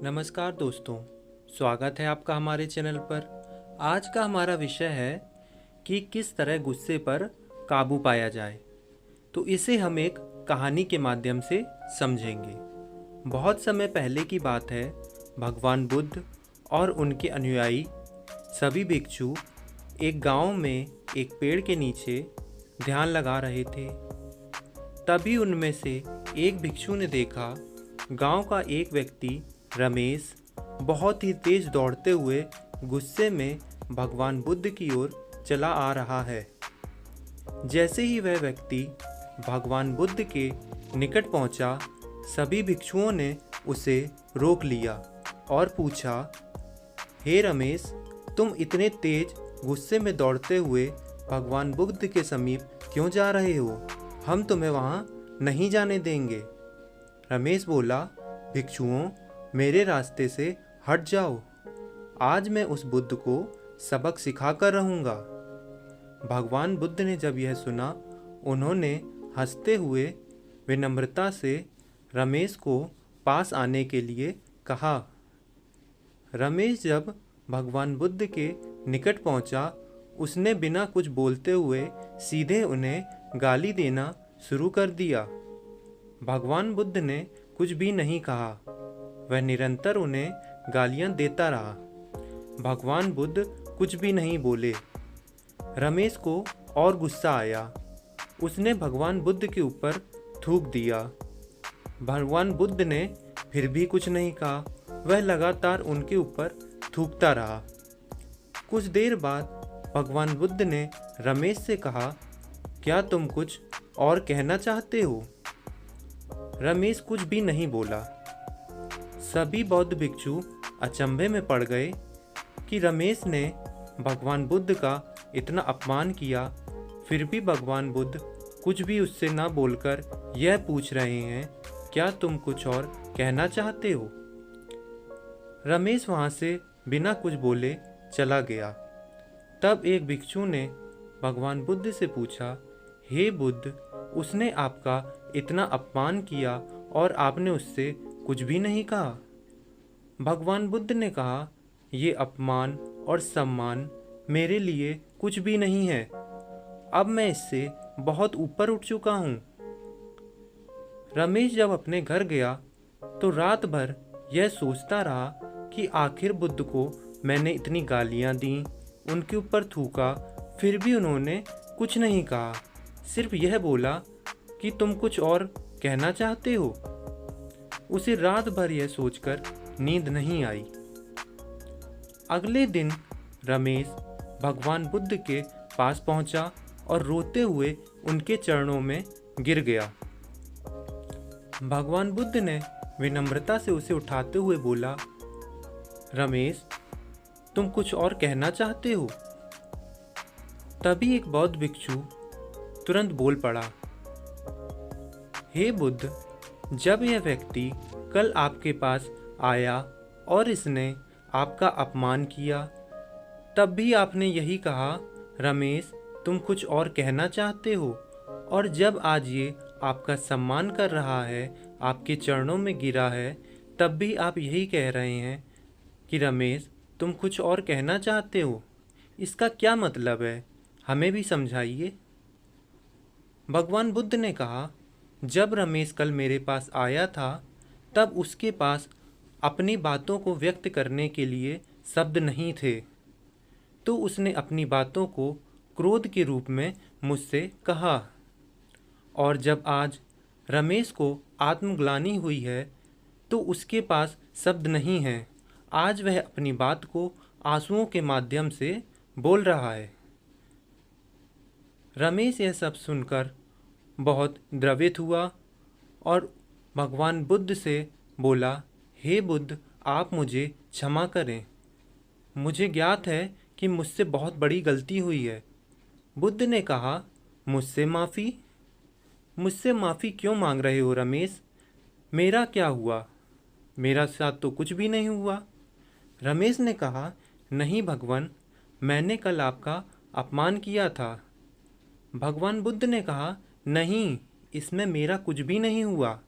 नमस्कार दोस्तों, स्वागत है आपका हमारे चैनल पर। आज का हमारा विषय है कि किस तरह गुस्से पर काबू पाया जाए। तो इसे हम एक कहानी के माध्यम से समझेंगे। बहुत समय पहले की बात है। भगवान बुद्ध और उनके अनुयायी सभी भिक्षु एक गांव में एक पेड़ के नीचे ध्यान लगा रहे थे। तभी उनमें से एक भिक्षु ने देखा गांव का एक व्यक्ति रमेश बहुत ही तेज दौड़ते हुए गुस्से में भगवान बुद्ध की ओर चला आ रहा है। जैसे ही वह व्यक्ति भगवान बुद्ध के निकट पहुंचा, सभी भिक्षुओं ने उसे रोक लिया और पूछा, हे रमेश, तुम इतने तेज गुस्से में दौड़ते हुए भगवान बुद्ध के समीप क्यों जा रहे हो? हम तुम्हें वहां नहीं जाने देंगे। रमेश बोला, भिक्षुओं, मेरे रास्ते से हट जाओ। आज मैं उस बुद्ध को सबक सिखा कर रहूँगा। भगवान बुद्ध ने जब यह सुना, उन्होंने हंसते हुए विनम्रता से रमेश को पास आने के लिए कहा। रमेश जब भगवान बुद्ध के निकट पहुंचा, उसने बिना कुछ बोलते हुए सीधे उन्हें गाली देना शुरू कर दिया। भगवान बुद्ध ने कुछ भी नहीं कहा, वह निरंतर उन्हें गालियां देता रहा। भगवान बुद्ध कुछ भी नहीं बोले। रमेश को और गुस्सा आया। उसने भगवान बुद्ध के ऊपर थूक दिया। भगवान बुद्ध ने फिर भी कुछ नहीं कहा, वह लगातार उनके ऊपर थूकता रहा। कुछ देर बाद भगवान बुद्ध ने रमेश से कहा, क्या तुम कुछ और कहना चाहते हो? रमेश कुछ भी नहीं बोला। सभी बौद्ध भिक्षु अचंभे में पड़ गए कि रमेश ने भगवान बुद्ध का इतना अपमान किया, फिर भी भगवान बुद्ध कुछ भी उससे न बोलकर यह पूछ रहे हैं, क्या तुम कुछ और कहना चाहते हो? रमेश वहां से बिना कुछ बोले चला गया। तब एक भिक्षु ने भगवान बुद्ध से पूछा, हे बुद्ध, उसने आपका इतना अपमान किया और आपने उससे कुछ भी नहीं कहा। भगवान बुद्ध ने कहा, ये अपमान और सम्मान मेरे लिए कुछ भी नहीं है। अब मैं इससे बहुत ऊपर उठ चुका हूँ। रमेश जब अपने घर गया तो रात भर यह सोचता रहा कि आखिर बुद्ध को मैंने इतनी गालियाँ दी, उनके ऊपर थूका, फिर भी उन्होंने कुछ नहीं कहा। सिर्फ यह बोला कि तुम कुछ और कहना चाहते हो। उसे रात भर यह सोचकर नींद नहीं आई। अगले दिन रमेश भगवान बुद्ध के पास पहुंचा और रोते हुए उनके चरणों में गिर गया। भगवान बुद्ध ने विनम्रता से उसे उठाते हुए बोला, रमेश, तुम कुछ और कहना चाहते हो? तभी एक बौद्ध भिक्षु तुरंत बोल पड़ा, हे बुद्ध, जब यह व्यक्ति कल आपके पास आया और इसने आपका अपमान किया, तब भी आपने यही कहा, रमेश, तुम कुछ और कहना चाहते हो। और जब आज ये आपका सम्मान कर रहा है, आपके चरणों में गिरा है, तब भी आप यही कह रहे हैं कि रमेश, तुम कुछ और कहना चाहते हो। इसका क्या मतलब है? हमें भी समझाइए। भगवान बुद्ध ने कहा, जब रमेश कल मेरे पास आया था, तब उसके पास अपनी बातों को व्यक्त करने के लिए शब्द नहीं थे, तो उसने अपनी बातों को क्रोध के रूप में मुझसे कहा। और जब आज रमेश को आत्मग्लानि हुई है, तो उसके पास शब्द नहीं है। आज वह अपनी बात को आंसुओं के माध्यम से बोल रहा है। रमेश यह सब सुनकर बहुत द्रवित हुआ और भगवान बुद्ध से बोला, हे बुद्ध, आप मुझे क्षमा करें। मुझे ज्ञात है कि मुझसे बहुत बड़ी गलती हुई है। बुद्ध ने कहा, मुझसे माफ़ी? मुझसे माफ़ी क्यों मांग रहे हो रमेश? मेरा क्या हुआ? मेरा साथ तो कुछ भी नहीं हुआ। रमेश ने कहा, नहीं भगवान, मैंने कल आपका अपमान किया था। भगवान बुद्ध ने कहा, नहीं, इसमें मेरा कुछ भी नहीं हुआ।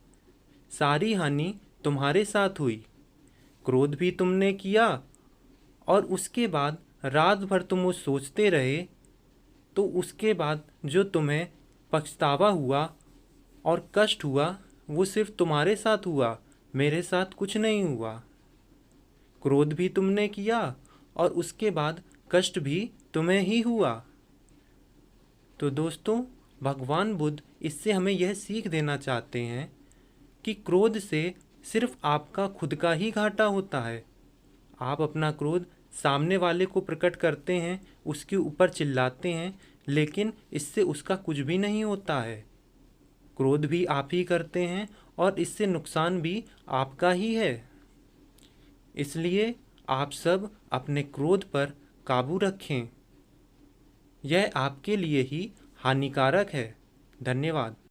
सारी हानि तुम्हारे साथ हुई। क्रोध भी तुमने किया और उसके बाद रात भर तुम वो सोचते रहे, तो उसके बाद जो तुम्हें पछतावा हुआ और कष्ट हुआ वो सिर्फ तुम्हारे साथ हुआ, मेरे साथ कुछ नहीं हुआ। क्रोध भी तुमने किया और उसके बाद कष्ट भी तुम्हें ही हुआ। तो दोस्तों, भगवान बुद्ध इससे हमें यह सीख देना चाहते हैं कि क्रोध से सिर्फ आपका खुद का ही घाटा होता है। आप अपना क्रोध सामने वाले को प्रकट करते हैं, उसके ऊपर चिल्लाते हैं, लेकिन इससे उसका कुछ भी नहीं होता है। क्रोध भी आप ही करते हैं और इससे नुकसान भी आपका ही है। इसलिए आप सब अपने क्रोध पर काबू रखें। यह आपके लिए ही हानिकारक है। धन्यवाद।